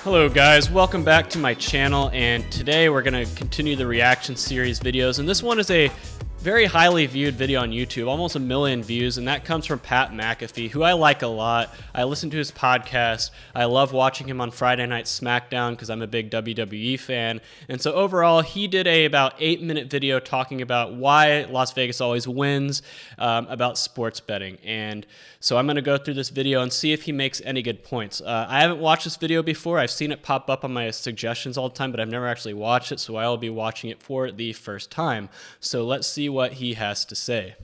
Hello guys, welcome back to my channel, and today we're going to continue the reaction series videos, and this one is a very highly viewed video on YouTube, almost 1 million views, and that comes from Pat McAfee, who I like a lot. I listen to his podcast. I love watching him on Friday Night Smackdown because I'm a big WWE fan. And so overall, he did a about 8-minute video talking about why Las Vegas always wins, about sports betting. And so I'm going to go through this video and see if he makes any good points. I haven't watched this video before. I've seen it pop up on my suggestions all the time, but I've never actually watched it, so I will be watching it for the first time. So let's see what he has to say.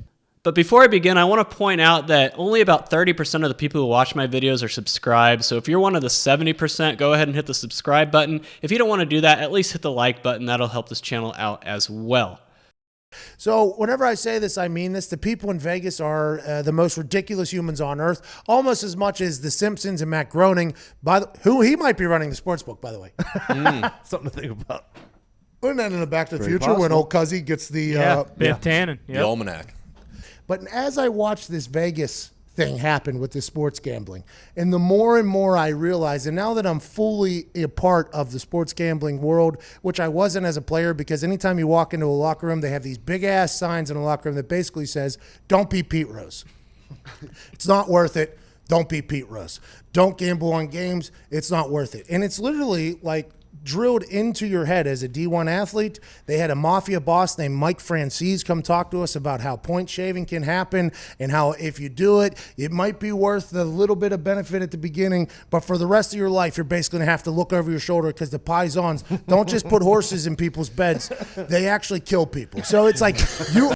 But before I begin, I want to point out that only about 30% of the people who watch my videos are subscribed. So if you're one of the 70%, go ahead and hit the subscribe button. If you don't want to do that, at least hit the like button. That'll help this channel out as well. So whenever I say this, I mean this. The people in Vegas are the most ridiculous humans on earth, almost as much as The Simpsons and Matt Groening, who he might be running the sports book, by the way. Something to think about. Wasn't that in the Back to the Very Future possible. when old Cuzzy gets the Biff Tannen. The almanac. But as I watch this Vegas thing happen with this sports gambling, and the more and more I realize, and now that I'm fully a part of the sports gambling world, which I wasn't as a player, because anytime you walk into a locker room, they have these big ass signs in a locker room that basically says, "Don't be Pete Rose." It's not worth it. Don't be Pete Rose. Don't gamble on games. It's not worth it. And it's literally like drilled into your head as a D1 athlete. They had a mafia boss named Mike Francis come talk to us about how point shaving can happen and how if you do it, it might be worth the little bit of benefit at the beginning, but for the rest of your life, you're basically gonna have to look over your shoulder because the paisans don't just put horses in people's beds, they actually kill people. So it's like you.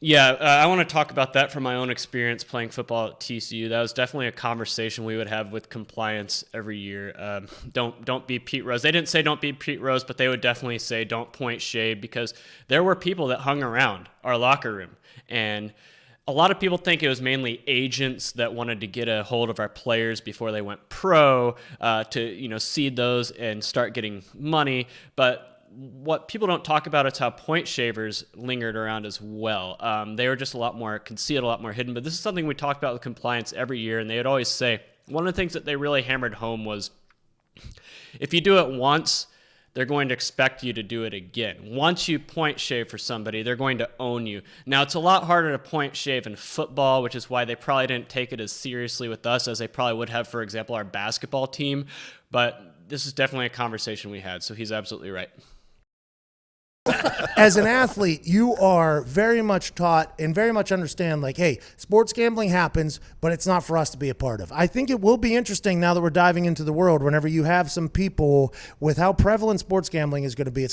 Yeah, I want to talk about that from my own experience playing football at TCU. That was definitely a conversation we would have with compliance every year. Don't be Pete Rose. They didn't say don't be Pete Rose, but they would definitely say don't point shade, because there were people that hung around our locker room. And a lot of people think it was mainly agents that wanted to get a hold of our players before they went pro, to seed those and start getting money. But what people don't talk about is how point shavers lingered around as well. They were just a lot more concealed, a lot more hidden. But this is something we talked about with compliance every year, and they would always say, one of the things that they really hammered home was, if you do it once, they're going to expect you to do it again. Once you point shave for somebody, they're going to own you. Now, it's a lot harder to point shave in football, which is why they probably didn't take it as seriously with us as they probably would have, for example, our basketball team. But this is definitely a conversation we had, so he's absolutely right. As an athlete, you are very much taught and very much understand, like, hey, sports gambling happens, but it's not for us to be a part of. I think it will be interesting now that we're diving into the world, whenever you have some people with how prevalent sports gambling is going to be.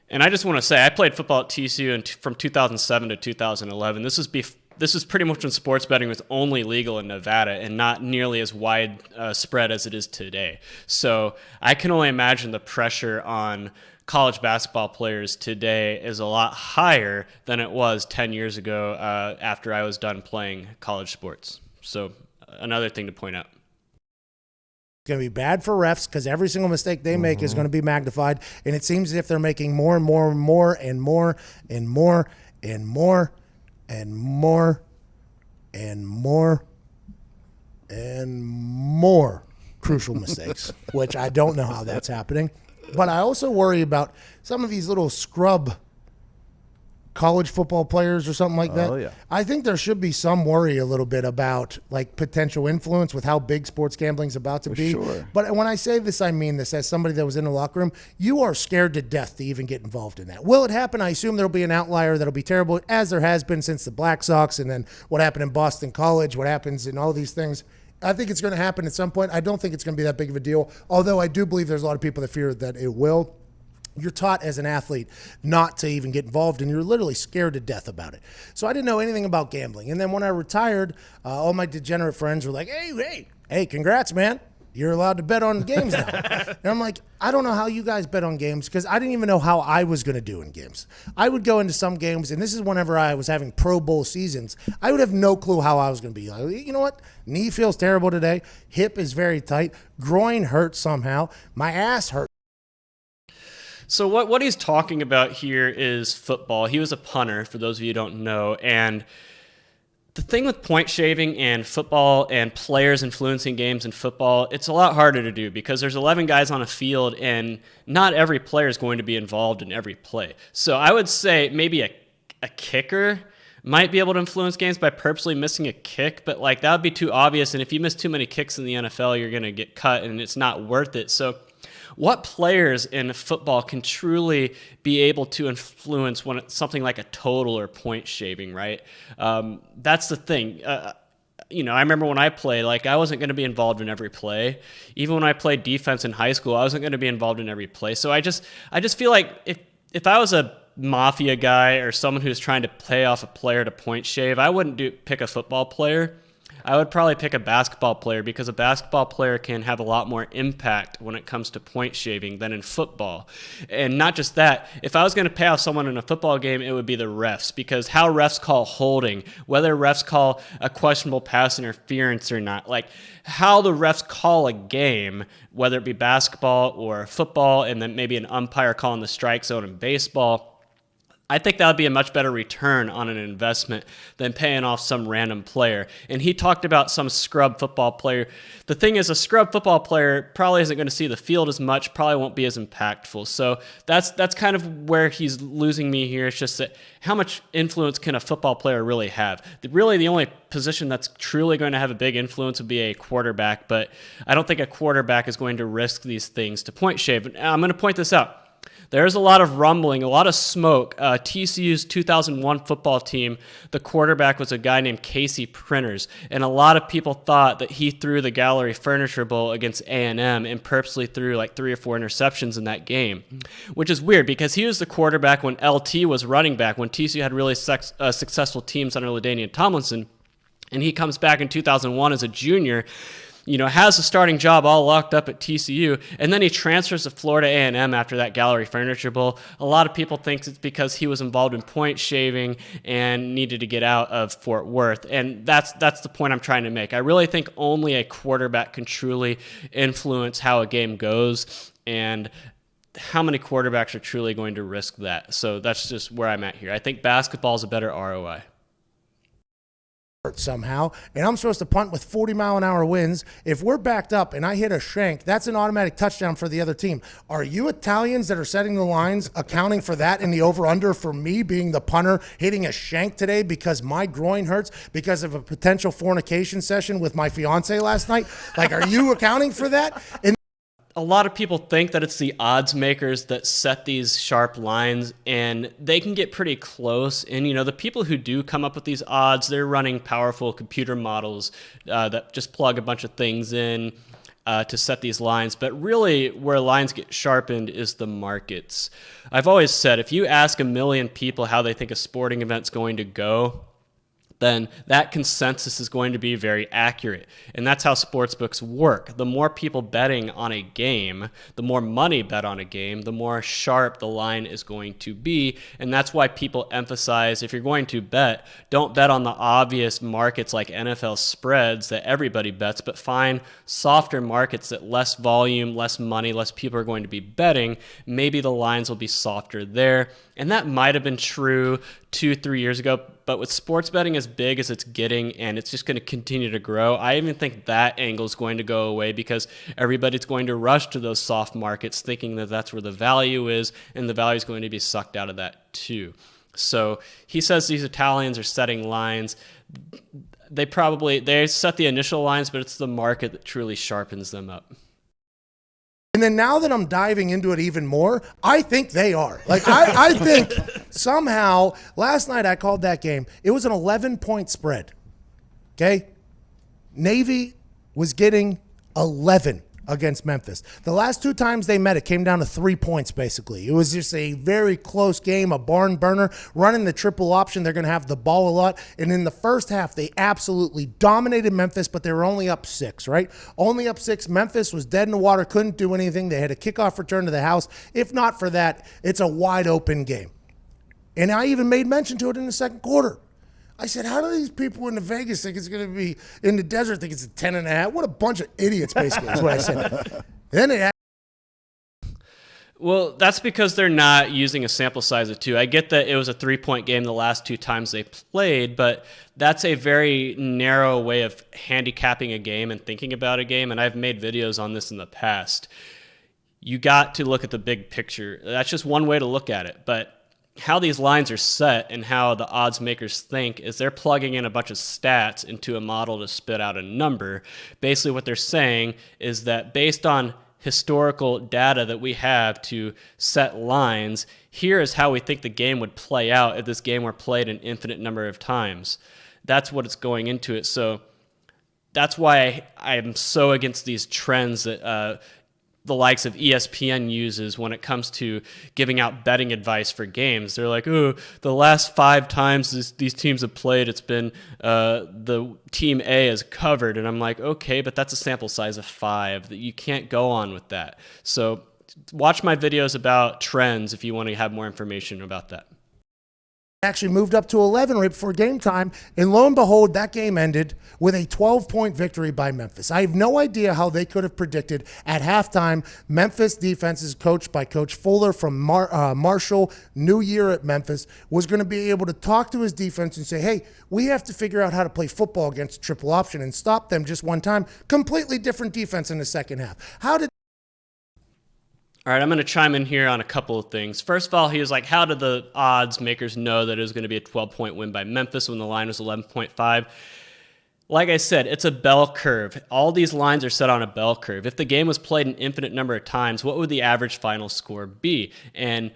And I just want to say, I played football at TCU from 2007 to 2011. This is pretty much when sports betting was only legal in Nevada and not nearly as wide spread as it is today. So I can only imagine the pressure on college basketball players today is a lot higher than it was 10 years ago after I was done playing college sports. So another thing to point out. It's going to be bad for refs because every single mistake they make is going to be magnified. And it seems as if they're making more and more and more and more and more and more and more and more and more crucial mistakes, which I don't know how that's happening. But I also worry about some of these little scrub college football players or something like that. Oh, yeah. I think there should be some worry a little bit about like potential influence with how big sports gambling is about to be. Sure. But when I say this, I mean this as somebody that was in the locker room. You are scared to death to even get involved in that. Will it happen? I assume there'll be an outlier that'll be terrible, as there has been since the Black Sox, and then what happened in Boston College, what happens in all these things. I think it's going to happen at some point. I don't think it's going to be that big of a deal, although I do believe there's a lot of people that fear that it will. You're taught as an athlete not to even get involved, and you're literally scared to death about it. So I didn't know anything about gambling. And then when I retired, all my degenerate friends were like, hey, congrats, man. You're allowed to bet on games now. And I'm like, I don't know how you guys bet on games, because I didn't even know how I was going to do in games. I would go into some games, and this is whenever I was having Pro Bowl seasons. I would have no clue how I was going to be. Like, you know what? Knee feels terrible today. Hip is very tight. Groin hurts somehow. My ass hurts. So what he's talking about here is football. He was a punter, for those of you who don't know, and The thing with point shaving and football and players influencing games in football, it's a lot harder to do because there's 11 guys on a field and not every player is going to be involved in every play. So I would say maybe a kicker might be able to influence games by purposely missing a kick, but like that would be too obvious. And if you miss too many kicks in the NFL, you're going to get cut and it's not worth it. So what players in football can truly be able to influence when it's something like a total or point shaving, right? That's the thing. I remember when I played, like I wasn't going to be involved in every play. Even when I played defense in high school, I wasn't going to be involved in every play. So I just feel like if I was a mafia guy or someone who's trying to pay off a player to point shave, I wouldn't pick a football player. I would probably pick a basketball player because a basketball player can have a lot more impact when it comes to point shaving than in football. And not just that, if I was going to pay off someone in a football game, it would be the refs, because how refs call holding, whether refs call a questionable pass interference or not, like how the refs call a game, whether it be basketball or football, and then maybe an umpire calling the strike zone in baseball, I think that would be a much better return on an investment than paying off some random player. And he talked about some scrub football player. The thing is, a scrub football player probably isn't going to see the field as much, probably won't be as impactful. So that's kind of where he's losing me here. It's just that how much influence can a football player really have? Really, the only position that's truly going to have a big influence would be a quarterback, but I don't think a quarterback is going to risk these things to point shave. And I'm going to point this out. There's a lot of rumbling, a lot of smoke. TCU's 2001 football team, the quarterback was a guy named Casey Printers, and a lot of people thought that he threw the Gallery Furniture Bowl against A&M and purposely threw like 3 or 4 interceptions in that game, which is weird because he was the quarterback when LT was running back, when TCU had really successful teams under LaDainian Tomlinson, and he comes back in 2001 as a junior, has a starting job all locked up at TCU, and then he transfers to Florida A&M after that Gallery Furniture Bowl. A lot of people think it's because he was involved in point shaving and needed to get out of Fort Worth, and that's the point I'm trying to make. I really think only a quarterback can truly influence how a game goes, and how many quarterbacks are truly going to risk that? So that's just where I'm at here. I think basketball is a better ROI. Somehow, and I'm supposed to punt with 40-mile-an-hour winds. If we're backed up and I hit a shank, that's an automatic touchdown for the other team. Are you Italians that are setting the lines accounting for that in the over-under for me being the punter hitting a shank today because my groin hurts because of a potential fornication session with my fiance last night? Like, are you accounting for that? And a lot of people think that it's the odds makers that set these sharp lines, and they can get pretty close. And, the people who do come up with these odds, they're running powerful computer models that just plug a bunch of things in to set these lines. But really, where lines get sharpened is the markets. I've always said, if you ask 1 million people how they think a sporting event's going to go, then that consensus is going to be very accurate. And that's how sportsbooks work. The more people betting on a game, the more money bet on a game, the more sharp the line is going to be. And that's why people emphasize, if you're going to bet, don't bet on the obvious markets like NFL spreads that everybody bets, but find softer markets that less volume, less money, less people are going to be betting. Maybe the lines will be softer there. And that might have been true 2-3 years ago, but with sports betting as big as it's getting, and it's just going to continue to grow, I even think that angle is going to go away because everybody's going to rush to those soft markets thinking that that's where the value is, and the value is going to be sucked out of that too. So he says these Italians are setting lines. They set the initial lines, but it's the market that truly sharpens them up. And then now that I'm diving into it even more, I think they are. Like, I think somehow, last night I called that game. It was an 11-point spread, okay? Navy was getting 11 against Memphis. The last 2 times they met, it came down to 3 points, basically. It was just a very close game, a barn burner. Running the triple option, they're going to have the ball a lot. And in the first half, they absolutely dominated Memphis, but they were only up 6, right? Only up 6. Memphis was dead in the water, couldn't do anything. They had a kickoff return to the house. If not for that, it's a wide-open game. And I even made mention to it in the second quarter. I said, how do these people in the Vegas think it's going to be in the desert think it's a 10.5? What a bunch of idiots, basically, is what I said. Then it Well, that's because they're not using a sample size of 2. I get that it was a 3-point game the last 2 times they played, but that's a very narrow way of handicapping a game and thinking about a game, and I've made videos on this in the past. You got to look at the big picture. That's just one way to look at it, but how these lines are set and how the odds makers think is they're plugging in a bunch of stats into a model to spit out a number. Basically what they're saying is that based on historical data that we have to set lines, here is how we think the game would play out if this game were played an infinite number of times. That's what it's going into it. So that's why I'm so against these trends that the likes of ESPN uses when it comes to giving out betting advice for games. They're like, oh, the last 5 times these teams have played, it's been the team A is covered. And I'm like, okay, but that's a sample size of 5. That you can't go on with that. So watch my videos about trends if you want to have more information about that. Actually moved up to 11 right before game time, and lo and behold, that game ended with a 12-point victory by Memphis. I have no idea how they could have predicted at halftime Memphis defense is coached by Coach Fuller from Marshall, new year at Memphis, was going to be able to talk to his defense and say, hey, we have to figure out how to play football against triple option and stop them just one time. Completely different defense in the second half. All right, I'm going to chime in here on a couple of things. First of all, he was like, how did the odds makers know that it was going to be a 12-point win by Memphis when the line was 11.5? Like I said, it's a bell curve. All these lines are set on a bell curve. If the game was played an infinite number of times, what would the average final score be? And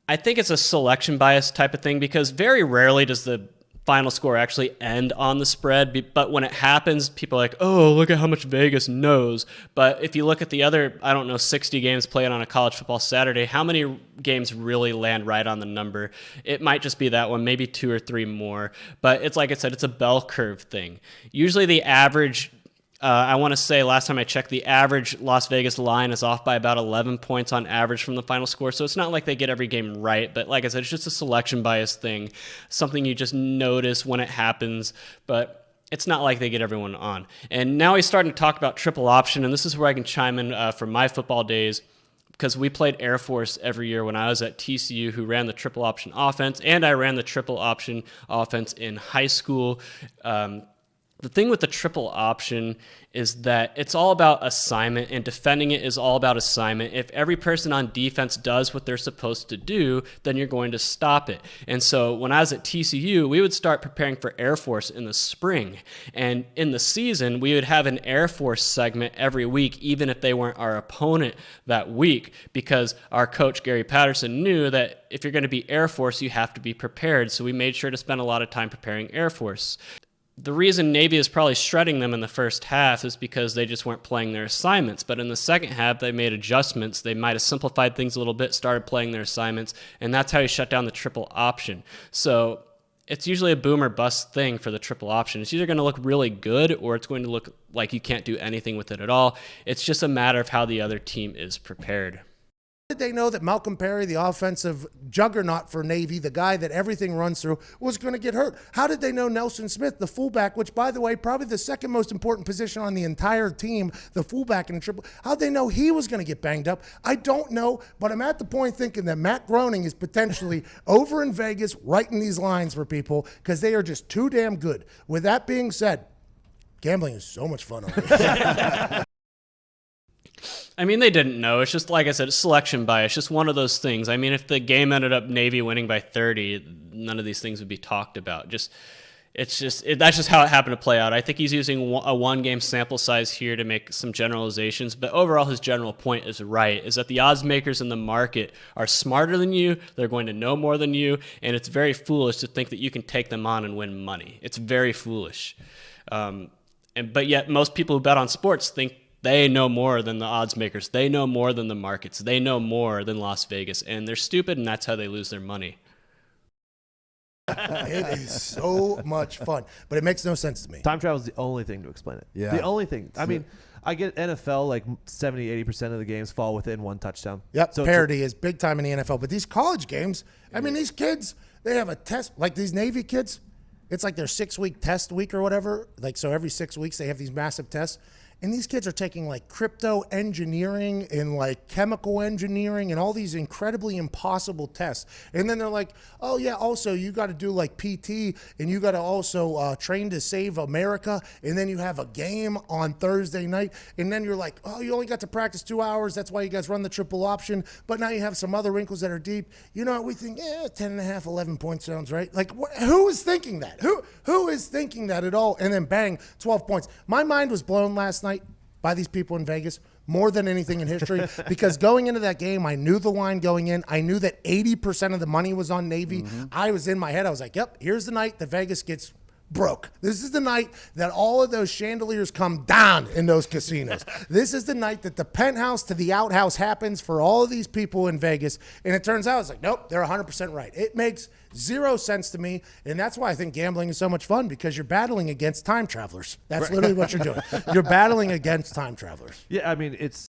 I think it's a selection bias type of thing because very rarely does the final score actually end on the spread, but when it happens, people are like, oh, look at how much Vegas knows. But if you look at the other, 60 games played on a college football Saturday, how many games really land right on the number? It might just be that one, maybe 2 or 3 more. But it's like I said, it's a bell curve thing. Usually the average, I want to say last time I checked, the average Las Vegas line is off by about 11 points on average from the final score. So it's not like they get every game right. But like I said, it's just a selection bias thing, something you just notice when it happens. But it's not like they get everyone on. And now he's starting to talk about triple option. And this is where I can chime in from my football days, because we played Air Force every year when I was at TCU, who ran the triple option offense. And I ran the triple option offense in high school. The thing with the triple option is that it's all about assignment, and defending it is all about assignment. If every person on defense does what they're supposed to do, then you're going to stop it. And so when I was at TCU, we would start preparing for Air Force in the spring. And in the season, we would have an Air Force segment every week, even if they weren't our opponent that week, because our coach, Gary Patterson, knew that if you're going to be Air Force, you have to be prepared. So we made sure to spend a lot of time preparing Air Force. The reason Navy is probably shredding them in the first half is because they just weren't playing their assignments. But in the second half, they made adjustments. They might have simplified things a little bit, started playing their assignments, and that's how you shut down the triple option. So it's usually a boom or bust thing for the triple option. It's either going to look really good or it's going to look like you can't do anything with it at all. It's just a matter of how the other team is prepared. Did they know that Malcolm Perry, the offensive juggernaut for Navy, the guy that everything runs through, was going to get hurt? How did they know Nelson Smith, the fullback, which, by the way, probably the second most important position on the entire team, the fullback in the triple, how'd they know he was going to get banged up? I don't know, but I'm at the point thinking that Matt Groening is potentially over in Vegas writing these lines for people because they are just too damn good. With that being said, gambling is so much fun over here. I mean, they didn't know. It's just, like I said, it's selection bias. Just one of those things. I mean, if the game ended up Navy winning by 30, none of these things would be talked about. That's just how it happened to play out. I think he's using a one-game sample size here to make some generalizations, but overall his general point is right, is that the odds makers in the market are smarter than you, they're going to know more than you, and it's very foolish to think that you can take them on and win money. It's very foolish. But yet most people who bet on sports think they know more than the odds makers. They know more than the markets. They know more than Las Vegas. And they're stupid, and that's how they lose their money. It is so much fun, but it makes no sense to me. Time travel is the only thing to explain it. Yeah. The only thing. I mean, I get NFL, like 70-80% of the games fall within one touchdown. Yep, So parity is big time in the NFL. But these college games, I mean, these kids, they have a test, like these Navy kids, it's like their 6-week test week or whatever. Like, so every 6 weeks they have these massive tests. And these kids are taking like crypto engineering and like chemical engineering and all these incredibly impossible tests. And then they're like, oh yeah, also you got to do like PT and you got to also train to save America. And then you have a game on Thursday night. And then you're like, oh, you only got to practice 2 hours. That's why you guys run the triple option. But now you have some other wrinkles that are deep. You know, we think, 10 and a half, 11 points sounds right. Like who is thinking that? Who is thinking that at all? And then bang, 12 points. My mind was blown last night by these people in Vegas more than anything in history because going into that game, I knew the line going in. I knew that 80% of the money was on Navy. I was in my head. I was like, yep, here's the night that Vegas gets broke. This is the night that all of those chandeliers come down in those casinos. This is the night that the penthouse to the outhouse happens for all of these people in Vegas. And it turns out it's like, nope, they're 100% right. It makes zero sense to me. And that's why I think gambling is so much fun because you're battling against time travelers. That's literally what you're doing. You're battling against time travelers. Yeah, I mean, it's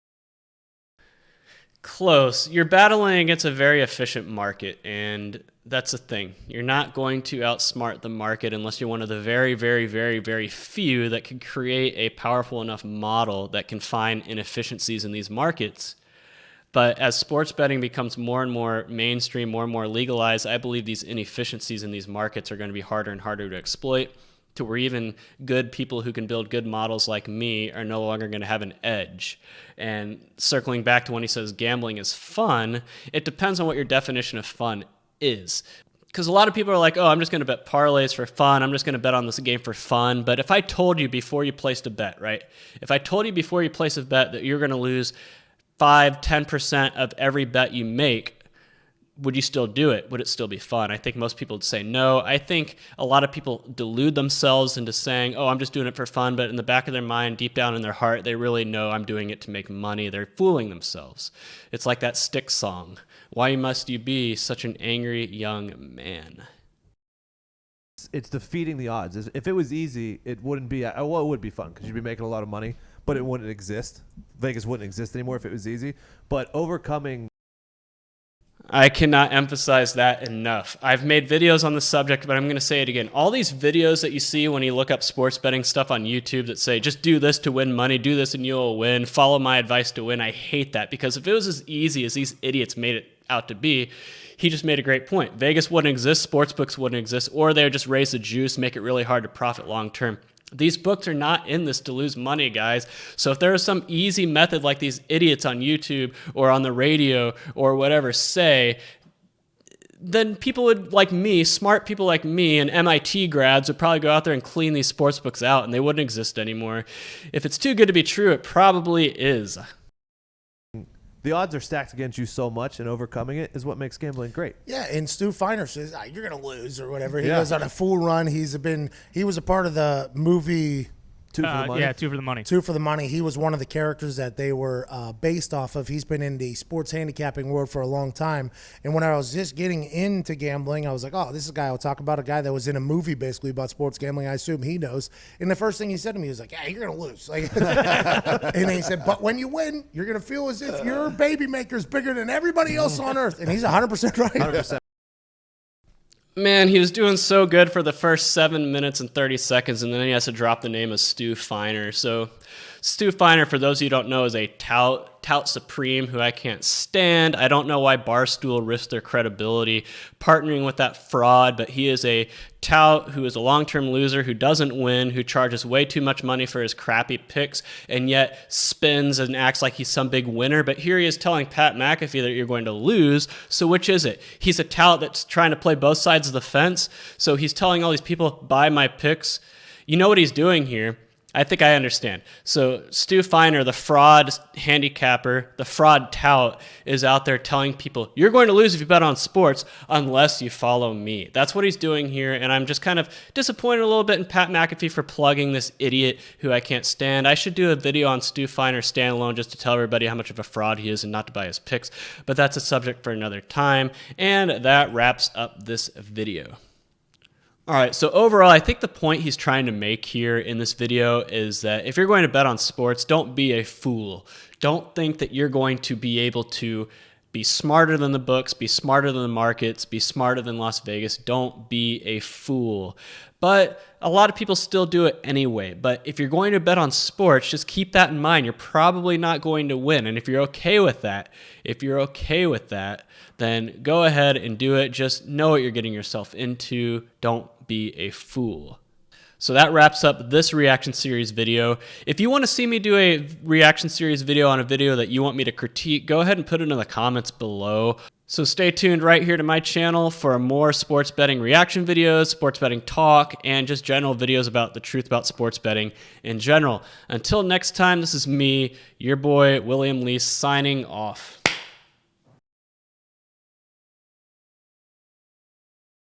close. You're battling against a very efficient market, and that's the thing. You're not going to outsmart the market unless you're one of the very, very, very, very few that can create a powerful enough model that can find inefficiencies in these markets. But as sports betting becomes more and more mainstream, more and more legalized, I believe these inefficiencies in these markets are going to be harder and harder to exploit, to where even good people who can build good models like me are no longer going to have an edge. And circling back to when he says gambling is fun, it depends on what your definition of fun is. Because a lot of people are like, oh, I'm just going to bet parlays for fun. I'm just going to bet on this game for fun. But if I told you before you placed a bet, right? If I told you before you place a bet that you're going to lose 5-10% of every bet you make, would you still do it? Would it still be fun? I think most people would say no. I think a lot of people delude themselves into saying, oh, I'm just doing it for fun. But in the back of their mind, deep down in their heart, they really know I'm doing it to make money. They're fooling themselves. It's like that Styx song. Why must you be such an angry young man? it's defeating the odds. If it was easy, it wouldn't be. Well, it would be fun because you'd be making a lot of money, but it wouldn't exist. Vegas wouldn't exist anymore if it was easy. But overcoming. I cannot emphasize that enough. I've made videos on the subject, but I'm going to say it again. All these videos that you see when you look up sports betting stuff on YouTube that say, just do this to win money, do this and you'll win, follow my advice to win. I hate that, because if it was as easy as these idiots made it out to be, he just made a great point. Vegas wouldn't exist, sportsbooks wouldn't exist, or they would just raise the juice, make it really hard to profit long term. These books are not in this to lose money, guys. So if there is some easy method like these idiots on YouTube or on the radio or whatever say, then people would, like me, smart people like me and MIT grads would probably go out there and clean these sports books out and they wouldn't exist anymore. If it's too good to be true, it probably is. The odds are stacked against you so much, and overcoming it is what makes gambling great. Yeah, and Stu Feiner says, you're going to lose or whatever. He goes on a full run. He was a part of the movie... Two for the money. Yeah, Two for the Money. Two for the Money. He was one of the characters that they were based off of. He's been in the sports handicapping world for a long time. And when I was just getting into gambling, I was like, oh, this is a guy I'll talk about, a guy that was in a movie basically about sports gambling. I assume he knows. And the first thing he said to me was like, yeah, you're going to lose. Like, and he said, but when you win, you're going to feel as if your baby maker is bigger than everybody else on earth. And he's 100% right. 100%. Man, he was doing so good for the first 7 minutes and 30 seconds, and then he has to drop the name of Stu Feiner. So Stu Feiner, for those of you who don't know, is a tout supreme who I can't stand. I don't know why Barstool risked their credibility partnering with that fraud, but he is a tout who is a long-term loser, who doesn't win, who charges way too much money for his crappy picks, and yet spins and acts like he's some big winner. But here he is telling Pat McAfee that you're going to lose. So which is it? He's a tout that's trying to play both sides of the fence. So he's telling all these people, buy my picks. You know what he's doing here? I think I understand. So Stu Feiner, the fraud handicapper, the fraud tout, is out there telling people, you're going to lose if you bet on sports unless you follow me. That's what he's doing here, and I'm just kind of disappointed a little bit in Pat McAfee for plugging this idiot who I can't stand. I should do a video on Stu Feiner standalone just to tell everybody how much of a fraud he is and not to buy his picks, but that's a subject for another time, and that wraps up this video. All right, so overall, I think the point he's trying to make here in this video is that if you're going to bet on sports, don't be a fool. Don't think that you're going to be able to Be smarter than the books, be smarter than the markets, be smarter than Las Vegas. Don't be a fool. But a lot of people still do it anyway. But if you're going to bet on sports, just keep that in mind. You're probably not going to win. And if you're okay with that, then go ahead and do it. Just know what you're getting yourself into. Don't be a fool. So that wraps up this reaction series video. If you want to see me do a reaction series video on a video that you want me to critique, go ahead and put it in the comments below. So stay tuned right here to my channel for more sports betting reaction videos, sports betting talk, and just general videos about the truth about sports betting in general. Until next time, this is me, your boy, William Lee, signing off.